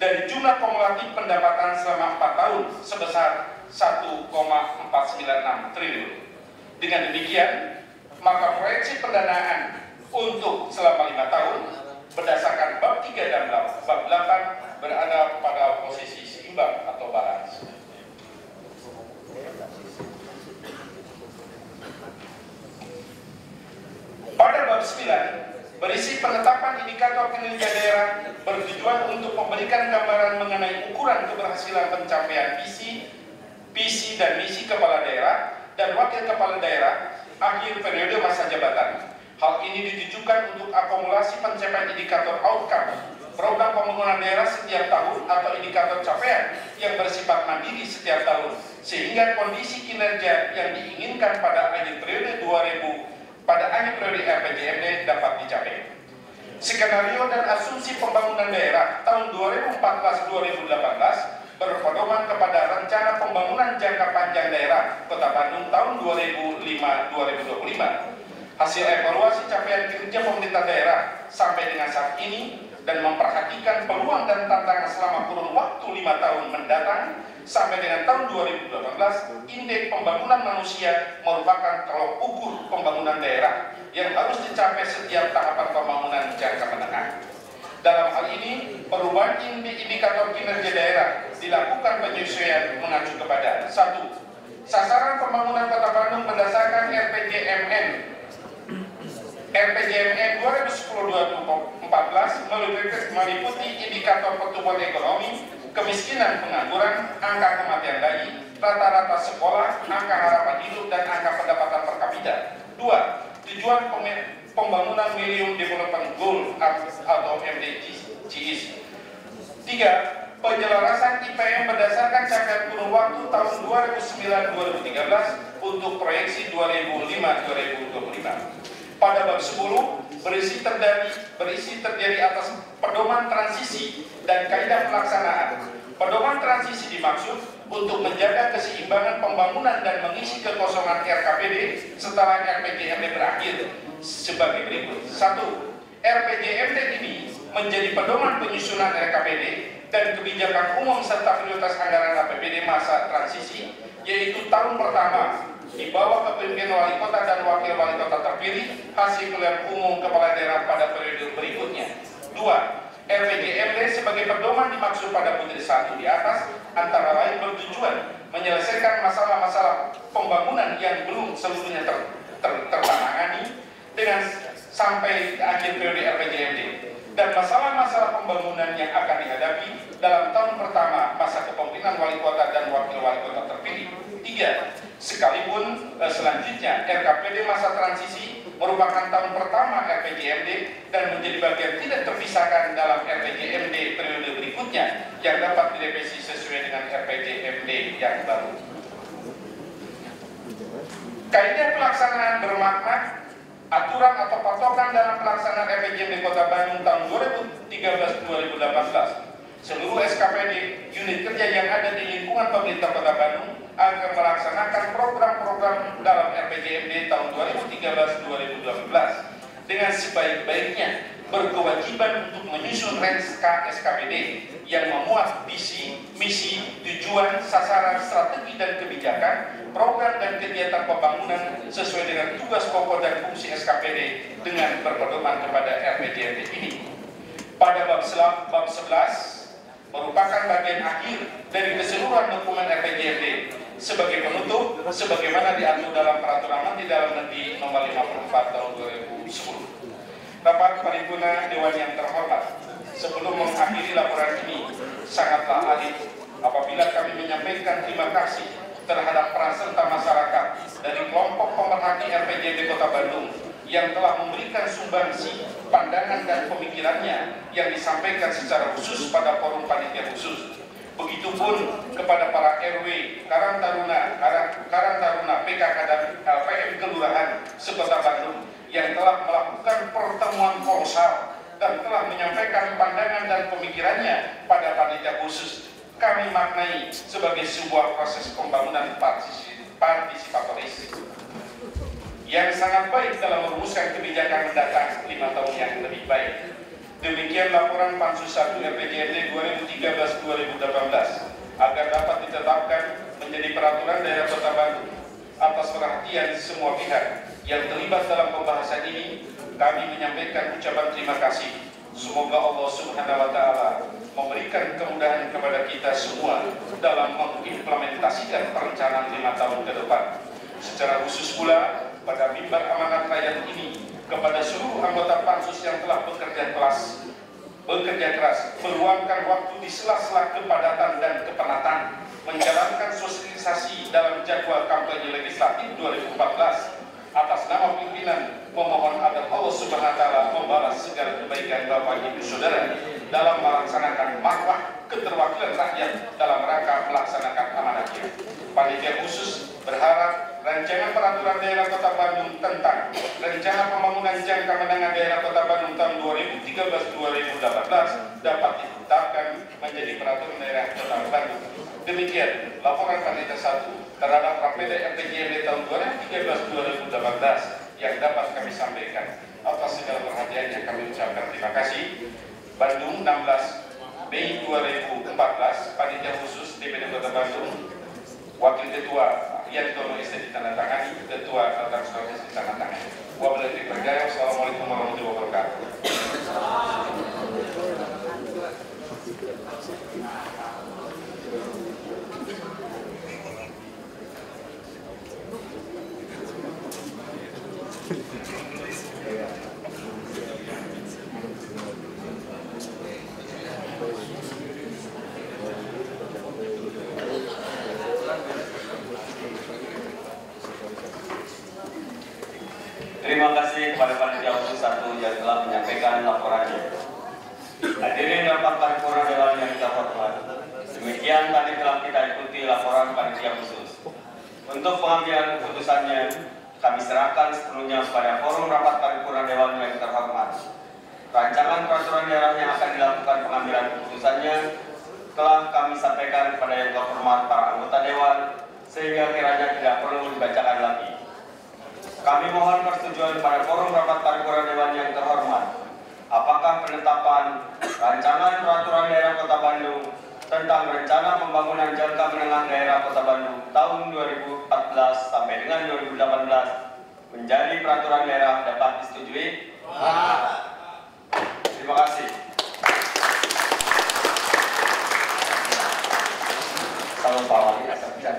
dari jumlah kumulatif pendapatan selama 4 tahun sebesar 1,496 triliun. Dengan demikian, maka proyeksi pendanaan untuk selama 5 tahun berdasarkan bab 3 dan bab 8 berada pada posisi seimbang atau balance. Pada bab 9 berisi penetapan indikator kinerja daerah bertujuan untuk memberikan gambaran mengenai ukuran keberhasilan pencapaian visi dan misi kepala daerah dan wakil kepala daerah akhir periode masa jabatan. Hal ini ditujukan untuk akumulasi pencapaian indikator outcome program pembangunan daerah setiap tahun atau indikator capaian yang bersifat mandiri setiap tahun, sehingga kondisi kinerja yang diinginkan pada akhir periode RPJMD dapat dicapai. Skenario dan asumsi pembangunan daerah tahun 2014-2018 berpedoman kepada rencana pembangunan jangka panjang daerah Kota Bandung tahun 2005-2025. Hasil evaluasi capaian kinerja pemerintah daerah sampai dengan saat ini dan memperhatikan peluang dan tantangan selama kurun waktu 5 tahun mendatang sampai dengan tahun 2018, indeks pembangunan manusia merupakan tolok ukur pembangunan daerah yang harus dicapai setiap tahapan pembangunan jangka menengah. Dalam hal ini, perubahan indikator kinerja daerah dilakukan penyesuaian mengacu kepada 1. Sasaran pembangunan Kota Bandung berdasarkan RPJMN 2010-2014 meliputi indikator pertumbuhan ekonomi, kemiskinan, pengangguran, angka kematian bayi, rata-rata sekolah, angka harapan hidup, dan angka pendapatan per kapita. 2. Tujuan pembangunan Millennium Development Goal atau MDGs. 3. Penyelarasan IPM berdasarkan capaian kurun waktu tahun 2009-2013 untuk proyeksi 2005-2025. Pada bab 10 berisi terjadi atas pedoman transisi dan kaidah pelaksanaan. Pedoman transisi dimaksud untuk menjaga keseimbangan pembangunan dan mengisi kekosongan RKPD setelah RPJMD berakhir sebagai berikut. 1. RPJMD ini menjadi pedoman penyusunan RKPD dan kebijakan umum serta prioritas anggaran APBD masa transisi, yaitu tahun pertama di bawah kepemimpinan wali kota dan wakil wali kota terpilih hasil pemilihan umum kepala daerah pada periode berikutnya. 2. RPJMD sebagai pedoman dimaksud pada butir 1 di atas antara lain bertujuan menyelesaikan masalah-masalah pembangunan yang belum seluruhnya tertangani dengan sampai akhir periode RPJMD dan masalah-masalah pembangunan yang akan dihadapi dalam tahun pertama masa kepemimpinan wali kota dan wakil wali kota terpilih. 3. Sekalipun selanjutnya RKPD masa transisi merupakan tahun pertama RPJMD dan menjadi bagian tidak terpisahkan dalam RPJMD periode berikutnya yang dapat direvisi sesuai dengan RPJMD yang baru. Kaidah pelaksanaan bermakna aturan atau patokan dalam pelaksanaan RPJMD Kota Bandung tahun 2013-2018. Seluruh SKPD unit kerja yang ada di lingkungan pemerintah Kota Bandung akan melaksanakan program-program dalam RPJMD tahun 2013-2018 dengan sebaik-baiknya berkewajiban untuk menyusun renska SKPD yang memuat visi, misi, tujuan, sasaran, strategi dan kebijakan, program dan kegiatan pembangunan sesuai dengan tugas pokok dan fungsi SKPD dengan berpedoman kepada RPJMD ini. Pada bab 11 merupakan bagian akhir dari keseluruhan dokumen RPJMD sebagai penutup sebagaimana diatur dalam Peraturan Menteri Dalam Negeri Nomor 54 Tahun 2010. Rapat Paripurna Dewan yang terhormat, sebelum mengakhiri laporan ini, sangatlah adil apabila kami menyampaikan terima kasih terhadap peran serta masyarakat dari kelompok pemerhati RPJMD Kota Bandung yang telah memberikan sumbangsi, pandangan dan pemikirannya yang disampaikan secara khusus pada forum panitia khusus. Begitupun kepada para RW, Karang Taruna, PKK dan LPM Kelurahan sekota Bandung yang telah melakukan pertemuan kolosal dan telah menyampaikan pandangan dan pemikirannya pada panitia khusus. Kami maknai sebagai sebuah proses pembangunan partisipatoris yang sangat baik dalam merumuskan kebijakan mendatang 5 tahun yang lebih baik. Demikian laporan Pansus 1 RPJMD 2013-2018 agar dapat ditetapkan menjadi peraturan daerah Kota Bandung. Atas perhatian semua pihak yang terlibat dalam pembahasan ini, kami menyampaikan ucapan terima kasih. Semoga Allah Subhanahu wa Ta'ala memberikan kemudahan kepada kita semua dalam mengimplementasikan perencanaan 5 tahun ke depan. Secara khusus pula pada mimbar amanat rakyat ini kepada seluruh anggota Pansus yang telah bekerja keras, meluangkan waktu di sela-sela kepadatan dan kepenatan, menjalankan sosialisasi dalam jadwal kampanye legislatif 2014 atas nama pimpinan, memohon agar Allah Subhanahu wa Ta'ala membalas segala kebaikan Bapak Ibu Saudara dalam melaksanakan marwah keterwakilan rakyat dalam rangka melaksanakan amanatnya. Panitia khusus berharap rancangan peraturan daerah Kota Bandung tentang rencana pembangunan pembangunan jangka menengah daerah Kota Bandung tahun 2013-2018 dapat ditetapkan menjadi peraturan daerah Kota Bandung. Demikian laporan panitia 1 terhadap Rapeda RPJMD tahun 2013-2018 yang dapat kami sampaikan. Atas segala perhatiannya kami ucapkan terima kasih. Bandung 16 Mei 2014, panitia khusus DPD Kota Bandung, Wakil Ketua Yantono Ese ditandatangani, Ketua Kalteng Sulawesi ditandatangani. Wabillahi taufiq wal hidayah. Wassalamualaikum warahmatullahi wabarakatuh. Terima kasih kepada panitia khusus 1 yang telah menyampaikan laporannya. Hadirin rapat paripurna dewan yang kita hormati. Demikian tadi telah kita ikuti laporan panitia khusus. Untuk pengambilan keputusannya kami serahkan sepenuhnya kepada forum rapat paripurna dewan yang terhormat. Rancangan peraturan daerah yang akan dilakukan pengambilan keputusannya telah kami sampaikan kepada yang terhormat para anggota dewan sehingga kiranya tidak perlu dibacakan lagi. Kami mohon persetujuan pada forum rapat paripurna dewan yang terhormat. Apakah penetapan rancangan peraturan daerah Kota Bandung tentang rencana pembangunan jangka menengah daerah Kota Bandung tahun 2014 sampai dengan 2018 menjadi peraturan daerah dapat disetujui? Terima kasih. Salam pawali asal bisa.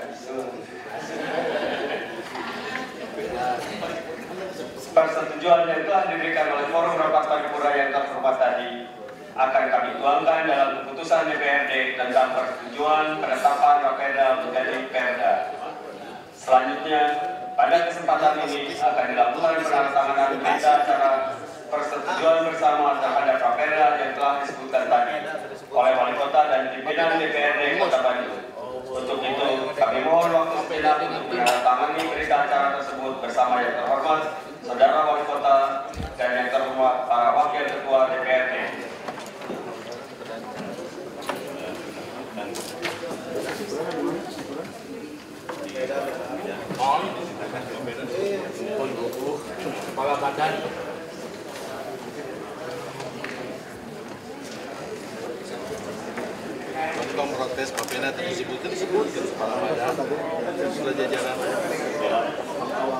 Persetujuan yang telah diberikan oleh forum rapat paripurna yang terhormat tadi akan kami tuangkan dalam keputusan DPRD tentang persetujuan penetapan Rapeda menjadi Perda. Selanjutnya, pada kesempatan ini akan dilakukan penandatanganan berita acara persetujuan bersama terhadap Rapeda yang telah disebutkan tadi oleh Wali Kota dan pimpinan DPRD Kota Bandung. Untuk itu, kami mohon waktu sejenak untuk menandatangani berita acara tersebut bersama yang terhormat Saudara Wali Kota dan yang terhormat para Wakil Ketua DPRD. Kepala badan. Kalau protes Papena disebutkan kepala badan sudah jajaran.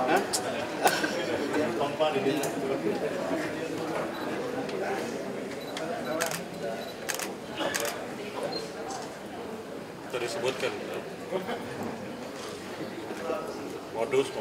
Hah? Kompan ini. Itu disebutkan. Modus.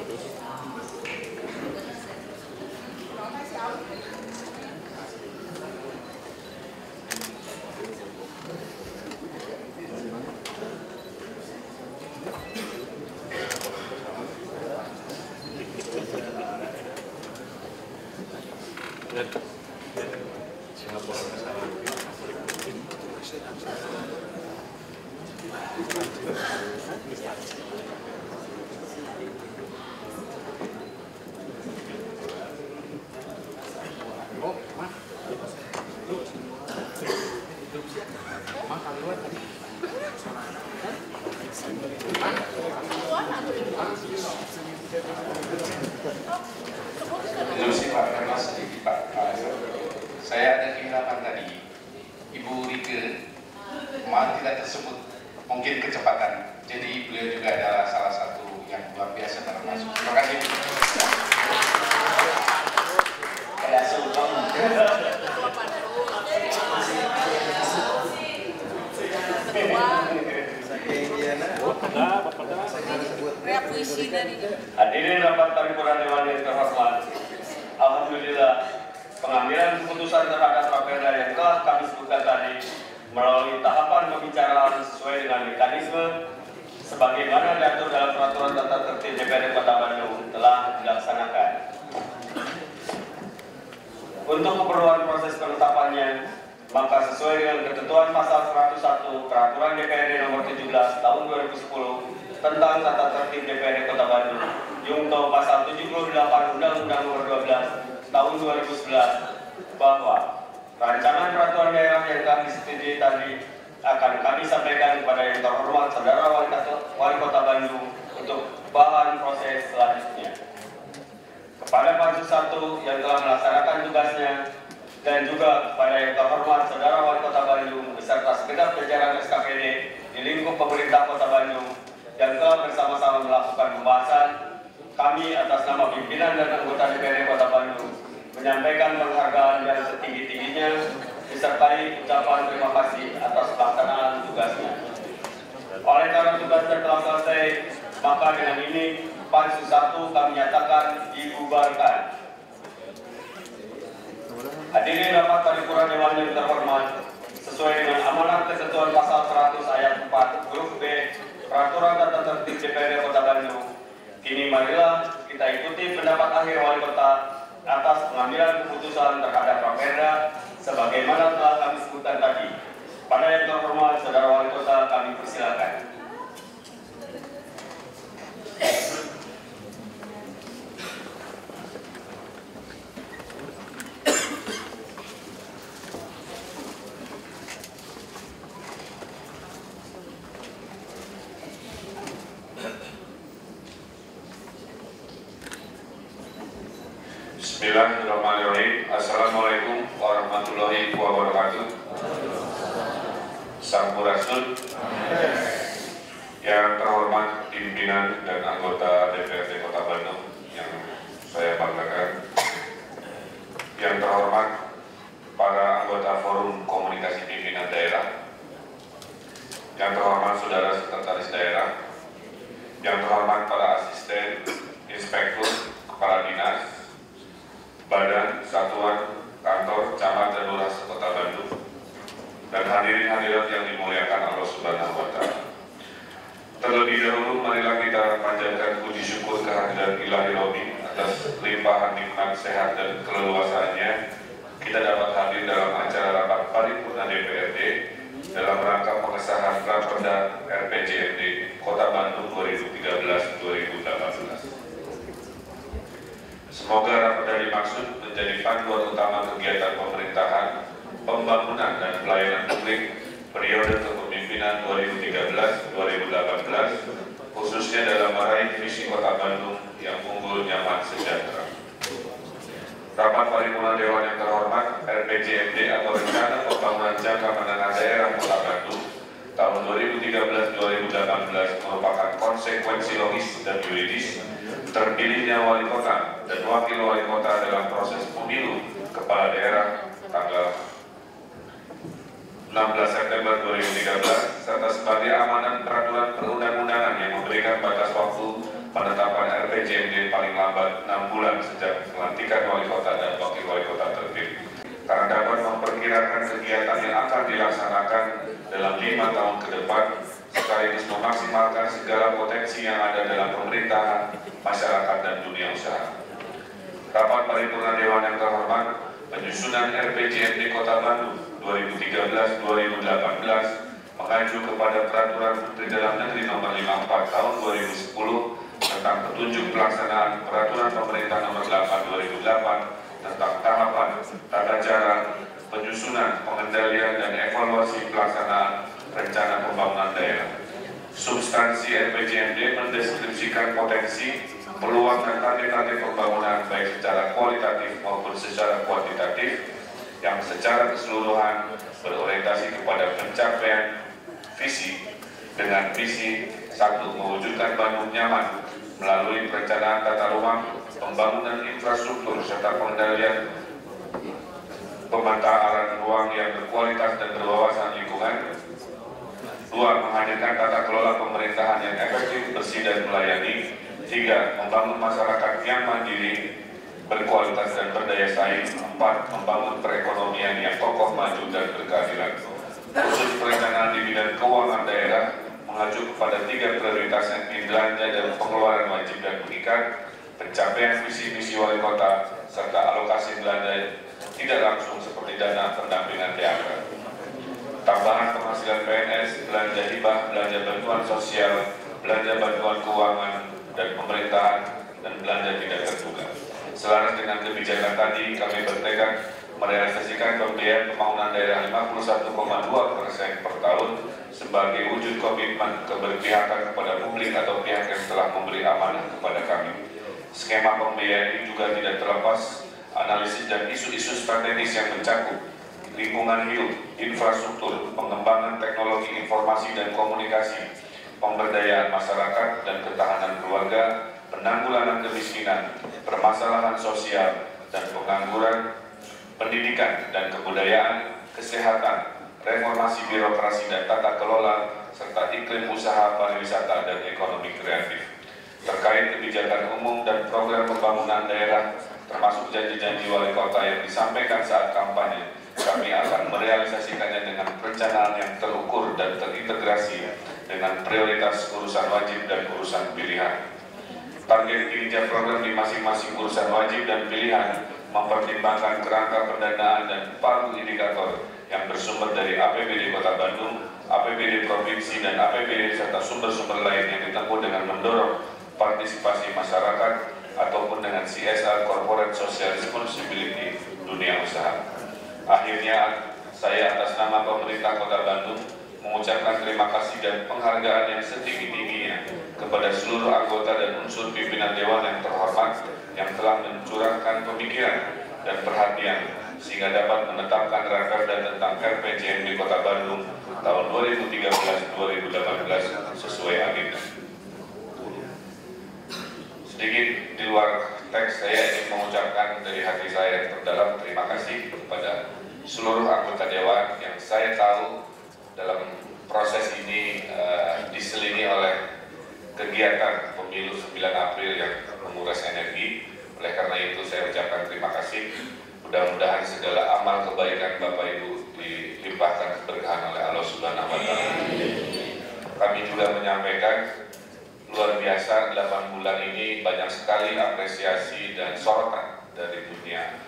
Pak, karena sedikit Pak. Saya ada kehilangan tadi Ibu Rike, maaf tidak tersebut mungkin kecepatan. Jadi beliau juga adalah salah satu yang luar biasa dalam masuk. Terima kasih. Hadirin rapat paripurna dewan yang terhormat. Alhamdulillah, pengambilan keputusan terhadap Rapeda yang telah kami sebutkan tadi melalui tahapan pembicaraan sesuai dengan mekanisme sebagaimana diatur dalam peraturan tata tertib DPRD Kota Bandung telah dilaksanakan. Untuk keperluan proses penetapannya, maka sesuai dengan ketentuan pasal 101 Peraturan DPRD nomor 17 tahun 2010 tentang tata tertib DPRD Kota Bandung, Jungto pasal 78 Undang-Undang nomor 12 tahun 2011 bahwa rancangan peraturan daerah yang kami setujui tadi akan kami sampaikan kepada yang terhormat Saudara Wali Kota Bandung untuk bahan proses selanjutnya. Kepada Pansus 1 yang telah melaksanakan tugasnya dan juga kepada yang terhormat Saudara Wali Kota Bandung beserta segenap jajaran SKPD di lingkup pemerintah Kota Bandung yang telah bersama-sama melakukan pembahasan, kami atas nama pimpinan dan anggota DPRD Kota Bandung menyampaikan penghargaan yang setinggi-tingginya disertai ucapan terima kasih atas pelaksanaan tugasnya. Oleh karena tugasnya telah selesai, maka dengan ini Pansus 1 kami nyatakan dibubarkan. Hadirin rapat paripurna Dewan yang terhormat, sesuai dengan amanat ketentuan pasal 100 ayat 4 huruf B Peraturan Tata Tertib DPRD Kota Bandung, kini marilah kita ikuti pendapat akhir Wali Kota atas pengambilan keputusan terhadap Raperda sebagaimana telah kami sebutkan tadi. Pada yang terhormat Saudara Wali Kota, kami persilakan. Bismillahirrahmanirrahim. Assalamualaikum warahmatullahi wabarakatuh. Sampurasun. Yang terhormat pimpinan dan anggota DPRD Kota Bandung yang saya banggakan, yang terhormat para anggota Forum Komunikasi Pimpinan Daerah, yang terhormat Saudara Sekretaris Daerah, yang terhormat para asisten, inspektur, kepala dinas, badan, satuan, kantor, camat, dan lurah Kota Bandung, dan hadirin hadirat yang dimuliakan Allah Subhanahu wa Ta'ala. Terlebih dahulu, marilah kita panjatkan puji syukur kehadiran Ilahi Robbi atas limpahan nikmat sehat dan keleluasaannya. Kita dapat hadir dalam acara rapat paripurna DPRD dalam rangka pengesahan Raperda RPJMD Kota Bandung 2013-2018. Semoga Raperda dimaksud menjadi panduan utama kegiatan pemerintahan, pembangunan dan pelayanan publik periode kepemimpinan 2013-2018, khususnya dalam meraih visi Kota Bandung yang unggul, nyaman, sejahtera. Rapat paripurna Dewan yang terhormat, RPJMD atau Rencana Pembangunan Jangka Menengah Daerah Kota Bandung tahun 2013-2018 merupakan konsekuensi logis dan yuridis terpilihnya wali kota dan wakil wali kota dalam proses pemilu kepala daerah tanggal 16 September 2013 serta sebagai amanat peraturan perundang-undangan yang memberikan batas waktu penetapan RPJMD paling lambat 6 bulan sejak pelantikan wali kota dan wakil wali kota terpilih, karena dapat memperkirakan kegiatan yang akan dilaksanakan dalam 5 tahun ke depan sekaligus memaksimalkan segala potensi yang ada dalam pemerintahan, masyarakat, dan dunia usaha. Rapat paripurna Dewan yang terhormat, penyusunan RPJMD Kota Bandung 2013-2018 mengacu kepada Peraturan Menteri Dalam Negeri Nomor 54 Tahun 2010 tentang petunjuk pelaksanaan Peraturan Pemerintah Nomor 8 2008 tentang tahapan, tata cara, penyusunan, pengendalian, dan evaluasi pelaksanaan rencana pembangunan daerah. Substansi RPJMD mendeskripsikan potensi, peluang, dan target-target pembangunan baik secara kualitatif maupun secara kuantitatif yang secara keseluruhan berorientasi kepada pencapaian visi dengan visi 1. Mewujudkan Bandung nyaman melalui perencanaan tata ruang, pembangunan infrastruktur, serta pengendalian pemanfaatan ruang yang berkualitas dan berwawasan lingkungan. 2. Menghadirkan tata kelola pemerintahan yang efektif, bersih, dan melayani. 3. Membangun masyarakat yang mandiri, berkualitas, dan berdaya saing. 4. Membangun perekonomian yang kokoh, maju, dan berkeadilan. Khusus perencanaan di bidang keuangan daerah mengacu kepada 3 prioritas yakni belanja dan pengeluaran wajib dan mengikat, pencapaian visi misi wali kota, serta alokasi belanja tidak langsung seperti dana pendampingan DAK. Tambahan penghasilan PNS, belanja hibah, belanja bantuan sosial, belanja bantuan keuangan dan pemerintahan, dan belanja tidak terduga. Selaras dengan kebijakan tadi, kami bertekad merealisasikan pembiayaan pembangunan daerah 51,2% per tahun sebagai wujud komitmen keberpihakan kepada publik atau pihak yang telah memberi amanah kepada kami. Skema pembiayaan ini juga tidak terlepas analisis dan isu-isu strategis yang mencakup lingkungan hidup, infrastruktur, pengembangan teknologi informasi dan komunikasi, pemberdayaan masyarakat dan ketahanan keluarga, penanggulangan kemiskinan, permasalahan sosial dan pengangguran, pendidikan dan kebudayaan, kesehatan, reformasi birokrasi dan tata kelola, serta iklim usaha pariwisata dan ekonomi kreatif. Terkait kebijakan umum dan program pembangunan daerah, termasuk janji-janji wali kota yang disampaikan saat kampanye, kami akan merealisasikannya dengan perencanaan yang terukur dan terintegrasi dengan prioritas urusan wajib dan urusan pilihan. Target kinerja program di masing-masing urusan wajib dan pilihan mempertimbangkan kerangka pendanaan dan pagu indikator yang bersumber dari APBD Kota Bandung, APBD Provinsi, dan APBD serta sumber-sumber lain yang ditempuh dengan mendorong partisipasi masyarakat ataupun dengan CSR Corporate Social Responsibility dunia usaha. Akhirnya, saya atas nama pemerintah Kota Bandung mengucapkan terima kasih dan penghargaan yang setinggi-tingginya kepada seluruh anggota dan unsur pimpinan Dewan yang terhormat yang telah mencurahkan pemikiran dan perhatian sehingga dapat menetapkan Rakerda tentang RPJMD Kota Bandung tahun 2013-2018 sesuai agenda. Sedikit di luar teks, saya ingin mengucapkan dari hati saya yang terdalam terima kasih kepada seluruh anggota Dewan yang saya tahu dalam proses ini diselingi oleh kegiatan pemilu 9 April yang menguras energi. Oleh karena itu saya ucapkan terima kasih. Mudah-mudahan segala amal kebaikan Bapak Ibu dilimpahkan keberkahan oleh Allah Subhanahu wa Ta'ala. Kami juga menyampaikan luar biasa 8 bulan ini banyak sekali apresiasi dan sorotan dari dunia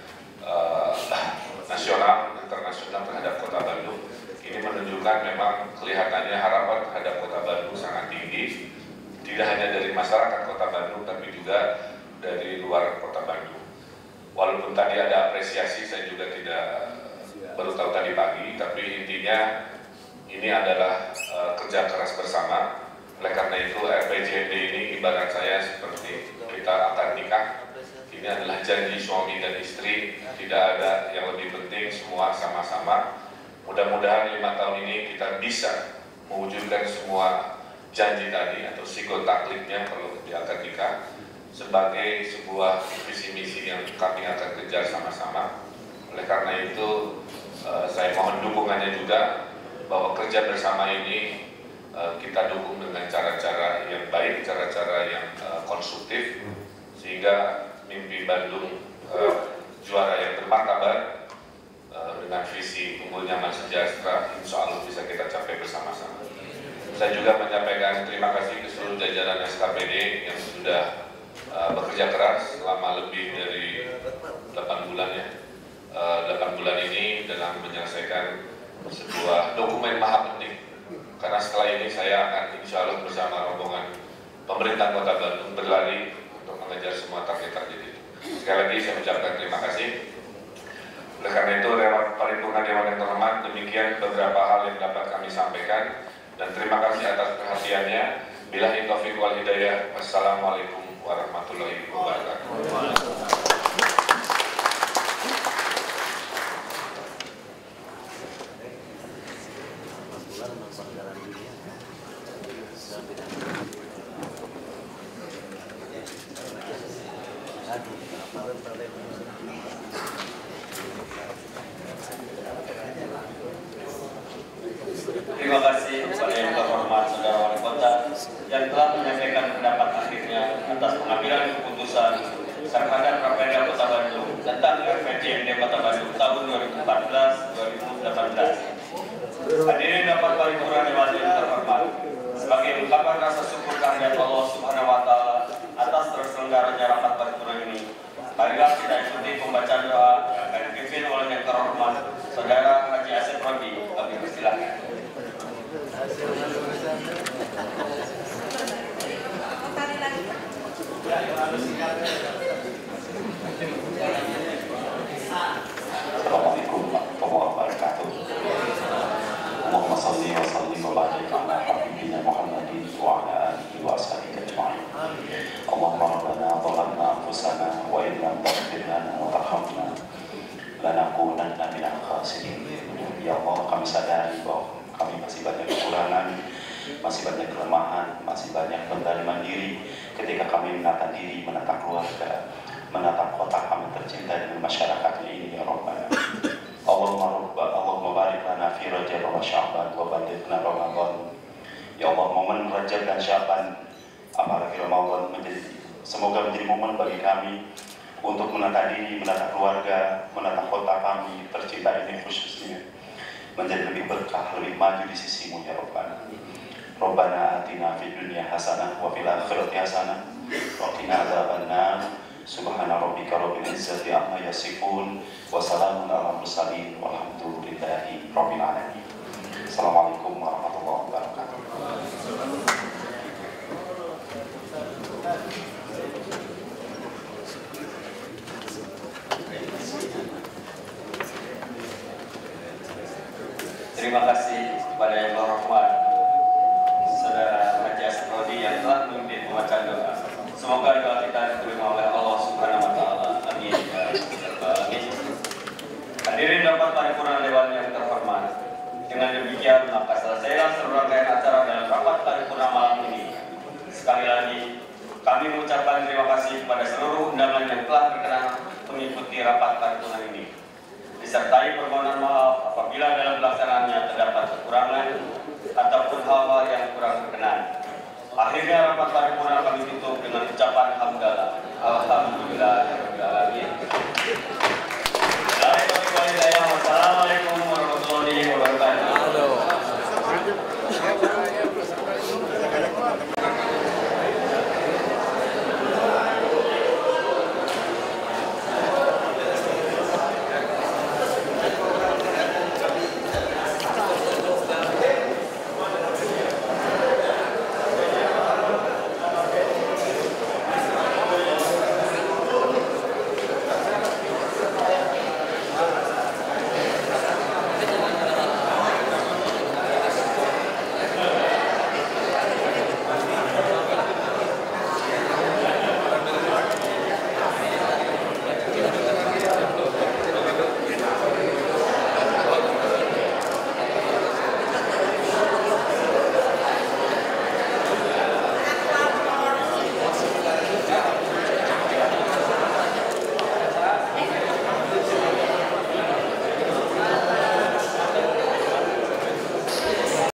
nasional, internasional terhadap Kota Bandung. Ini menunjukkan memang kelihatannya harapan terhadap Kota Bandung sangat tinggi, tidak hanya dari masyarakat Kota Bandung, tapi juga dari luar Kota Bandung. Walaupun tadi ada apresiasi, saya juga tidak baru tahu tadi pagi, tapi intinya ini adalah kerja keras bersama. Oleh karena itu RPJMD ini ibarat saya seperti kita akan nikah. Ini adalah janji suami dan istri, tidak ada yang lebih penting, semua sama-sama. Mudah-mudahan 5 tahun ini kita bisa mewujudkan semua janji tadi atau psikotakliknya kalau di akad nikah sebagai sebuah visi misi yang kami akan kejar sama-sama. Oleh karena itu saya mohon dukungannya juga bahwa kerja bersama ini kita dukung dengan cara-cara yang baik, cara-cara yang konstruktif sehingga mimpi Bandung juara yang bermartabat dengan visi unggul nyaman sejahtera insya Allah bisa kita capai bersama-sama. Saya juga menyampaikan terima kasih ke seluruh jajaran SKPD yang sudah bekerja keras selama lebih dari 8 bulan ya. 8 bulan ini dalam menyelesaikan sebuah dokumen maha penting. Karena setelah ini saya akan insya Allah bersama rombongan pemerintah Kota Bandung berlari untuk mengejar semua target-target itu. Sekali lagi saya ucapkan terima kasih. Oleh karena itu, paripurna Dewan yang terhormat, demikian beberapa hal yang dapat kami sampaikan dan terima kasih atas perhatiannya. Billahi taufiq wal hidayah. Wassalamualaikum warahmatullahi wabarakatuh. Terima kasih kepada yang terhormat Saudara Wali Kota yang telah menyampaikan pendapat akhirnya atas pengambilan keputusan terhadap Rakerda Kota Bandung tentang RPJMD Kota Bandung tahun 2014-2018. Hadirin dapat paripurna Dewan yang terhormat, sebagai ungkapan rasa syukur kehadirat Allah Subhanahu wa Ta'ala atas terselenggaranya rapat paripurna ini, marilah kita ikuti pembacaan doa yang akan dipimpin oleh yang terhormat Saudara Haji Asep Rodi. Kami persilakan. banyak kelemahan, masih banyak pendaliman diri ketika kami menata diri, menata keluarga, menata kota kami tercinta dengan masyarakatnya ini ya Rabbana. Allahumma barik lana fi Rajab wa Sya'ban wa ballighna Ramadan. Ya Allah, momen Rajab dan Sya'ban apalagi Ramadan semoga menjadi momen bagi kami untuk menata diri, menata keluarga, menata kota kami tercinta ini khususnya menjadi lebih berkah, lebih maju di sisimu ya Rabbana. Rabbana atina fid dunya hasanah wa fil akhirati hasanah wa qina adzabannar. Subhana rabbika rabbil izzati amma yasifun wa salamun alal mursalin walhamdulillahi rabbil alamin. Assalamualaikum warahmatullahi wabarakatuh. Terima kasih kepada Yang Terhormat Saudara Haji Asrodi yang telah memimpin pembacaan doa. Semoga doa kita diterima oleh Allah Subhanahu wa Ta'ala. Amin. Amin. Hadirin rapat paripurna Dewan yang terhormat. Dengan demikian maka selesailah seluruh rangkaian acara dalam rapat paripurna malam ini. Sekali lagi kami mengucapkan terima kasih kepada seluruh undangan yang telah berkenan mengikuti rapat paripurna ini. Disertai permohonan maaf apabila dalam pelaksanaannya terdapat kekurangan ataupun hal-hal yang kurang berkenan. Akhirnya rapat paripurna kami tutup dengan ucapan hamdalah. Alhamdulillah.